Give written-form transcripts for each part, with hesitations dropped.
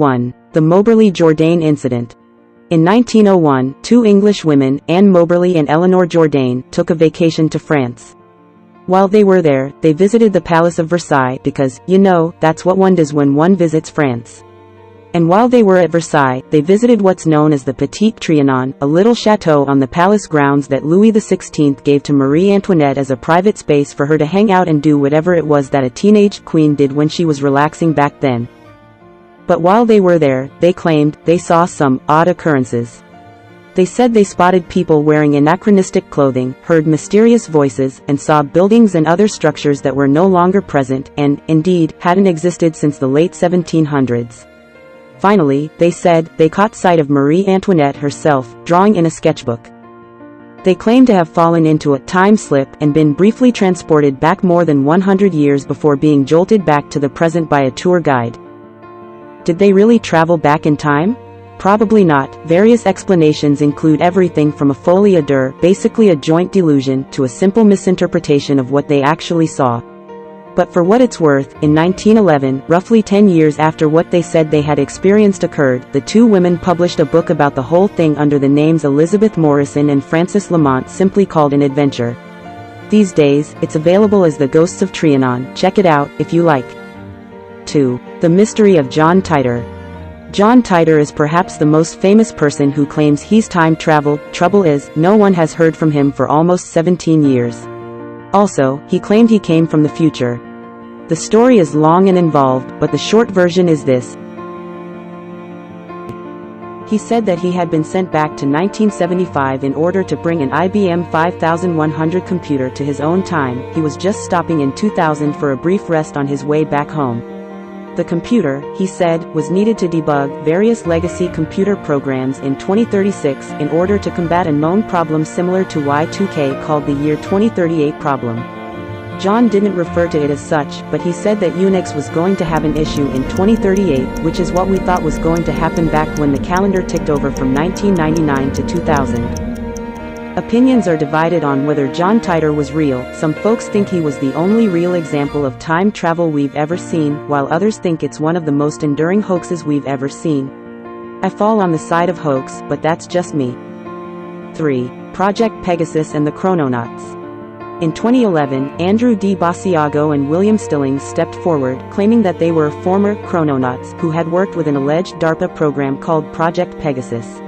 1. The Moberly-Jourdain Incident. In 1901, two English women, Anne Moberly and Eleanor Jourdain, took a vacation to France. While they were there, they visited the Palace of Versailles because, you know, that's what one does when one visits France. And while they were at Versailles, they visited what's known as the Petit Trianon, a little chateau on the palace grounds that Louis XVI gave to Marie Antoinette as a private space for her to hang out and do whatever it was that a teenage queen did when she was relaxing back then. But while they were there, they claimed they saw some odd occurrences. They said they spotted people wearing anachronistic clothing, heard mysterious voices, and saw buildings and other structures that were no longer present and, indeed, hadn't existed since the late 1700s. Finally, they said they caught sight of Marie Antoinette herself, drawing in a sketchbook. They claim to have fallen into a time slip and been briefly transported back more than 100 years before being jolted back to the present by a tour guide. Did they really travel back in time? Probably not. Various explanations include everything from a folie à deux, basically a joint delusion, to a simple misinterpretation of what they actually saw. But for what it's worth, in 1911, roughly 10 years after what they said they had experienced occurred, the two women published a book about the whole thing under the names Elizabeth Morrison and Frances Lamont, simply called An Adventure. These days, it's available as The Ghosts of Trianon. Check it out, if you like. 2. The Mystery of John Titor. John Titor is perhaps the most famous person who claims he's time traveled. Trouble is, no one has heard from him for almost 17 years. Also, he claimed he came from the future. The story is long and involved, but the short version is this. He said that he had been sent back to 1975 in order to bring an IBM 5100 computer to his own time. He was just stopping in 2000 for a brief rest on his way back home. The computer, he said, was needed to debug various legacy computer programs in 2036 in order to combat a known problem similar to Y2K called the year 2038 problem. John didn't refer to it as such, but he said that Unix was going to have an issue in 2038, which is what we thought was going to happen back when the calendar ticked over from 1999 to 2000. Opinions are divided on whether John Titor was real. Some folks think he was the only real example of time travel we've ever seen, while others think it's one of the most enduring hoaxes we've ever seen. I fall on the side of hoax, but that's just me. 3. Project Pegasus and the Chrononauts. In 2011, Andrew D. Basiago and William Stillings stepped forward, claiming that they were former chrononauts who had worked with an alleged DARPA program called Project Pegasus.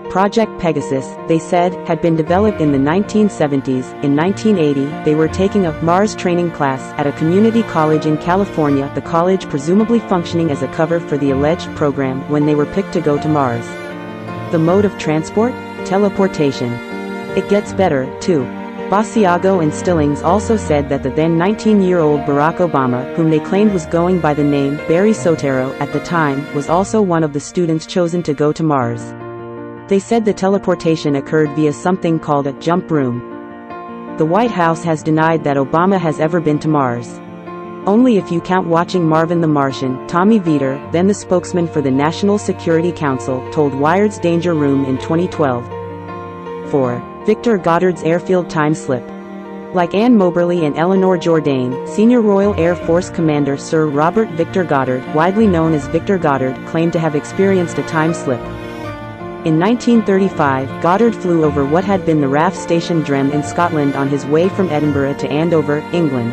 Project Pegasus, they said, had been developed in the 1970s. In 1980, they were taking a Mars training class at a community college in California, the college presumably functioning as a cover for the alleged program when they were picked to go to Mars. The mode of transport? Teleportation. It gets better, too. Basiago and Stillings also said that the then 19-year-old Barack Obama, whom they claimed was going by the name Barry Soetoro at the time, was also one of the students chosen to go to Mars. They said the teleportation occurred via something called a jump room. The White House has denied that Obama has ever been to Mars. Only if you count watching Marvin the Martian. Tommy Vietor, then the spokesman for the National Security Council, told Wired's Danger Room in 2012. 4. Victor Goddard's airfield time slip. Like Anne Moberly and Eleanor Jourdain, senior Royal Air Force Commander Sir Robert Victor Goddard, widely known as Victor Goddard, claimed to have experienced a time slip. In 1935, Goddard flew over what had been the RAF station Drem in Scotland on his way from Edinburgh to Andover, England.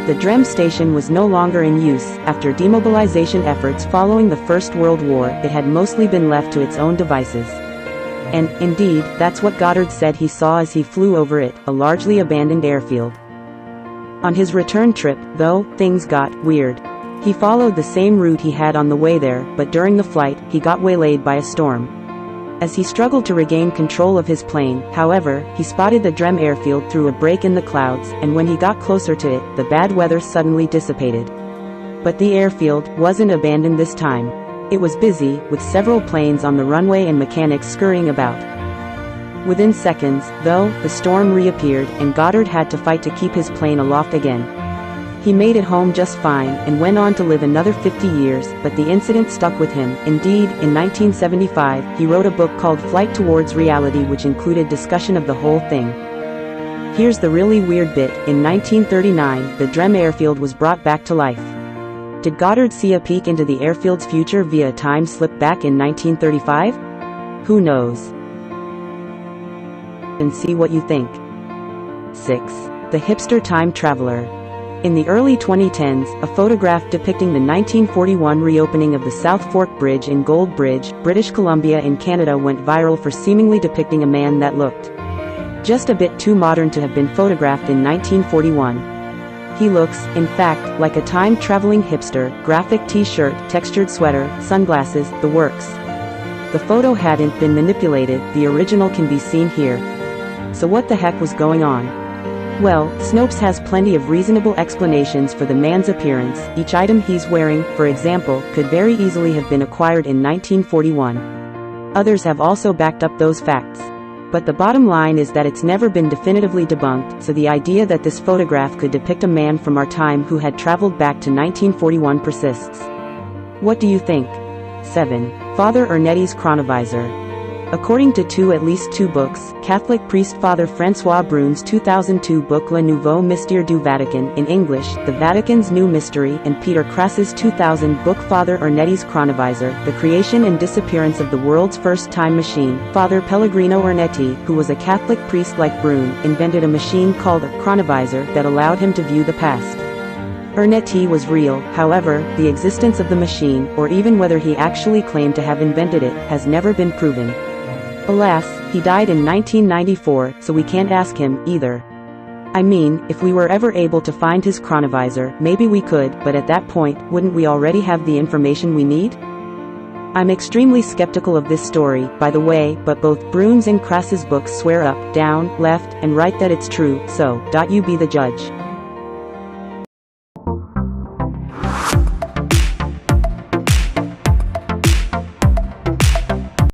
The Drem station was no longer in use. After demobilization efforts following the First World War, it had mostly been left to its own devices. And, indeed, that's what Goddard said he saw as he flew over it, a largely abandoned airfield. On his return trip, though, things got weird. He followed the same route he had on the way there, but during the flight, he got waylaid by a storm. As he struggled to regain control of his plane, however, he spotted the Drem airfield through a break in the clouds, and when he got closer to it, the bad weather suddenly dissipated. But the airfield wasn't abandoned this time. It was busy, with several planes on the runway and mechanics scurrying about. Within seconds, though, the storm reappeared, and Goddard had to fight to keep his plane aloft again. He made it home just fine, and went on to live another 50 years, but the incident stuck with him. Indeed, in 1975, he wrote a book called Flight Towards Reality, which included discussion of the whole thing. Here's the really weird bit. In 1939, the Drem airfield was brought back to life. Did Goddard see a peek into the airfield's future via a time slip back in 1935? Who knows? And see what you think. 6. The Hipster Time Traveler. In the early 2010s, a photograph depicting the 1941 reopening of the South Fork Bridge in Gold Bridge, British Columbia in Canada went viral for seemingly depicting a man that looked just a bit too modern to have been photographed in 1941. He looks, in fact, like a time-traveling hipster, graphic t-shirt, textured sweater, sunglasses, the works. The photo hadn't been manipulated, the original can be seen here. So what the heck was going on? Well, Snopes has plenty of reasonable explanations for the man's appearance. Each item he's wearing, for example, could very easily have been acquired in 1941. Others have also backed up those facts. But the bottom line is that it's never been definitively debunked, so the idea that this photograph could depict a man from our time who had traveled back to 1941 persists. What do you think? 7. Father Ernetti's Chronovisor. According to at least two books, Catholic priest Father François Brun's 2002 book Le Nouveau Mystère du Vatican, in English, The Vatican's New Mystery, and Peter Crass's 2000 book Father Ernetti's Chronovisor, The Creation and Disappearance of the World's First Time Machine. Father Pellegrino Ernetti, who was a Catholic priest like Brun, invented a machine called a chronovisor that allowed him to view the past. Ernetti was real, however, the existence of the machine, or even whether he actually claimed to have invented it, has never been proven. Alas, he died in 1994, so we can't ask him, either. I mean, if we were ever able to find his chronovisor, maybe we could, but at that point, wouldn't we already have the information we need? I'm extremely skeptical of this story, by the way, but both Brun's and Crass's books swear up, down, left, and right that it's true, so, you be the judge.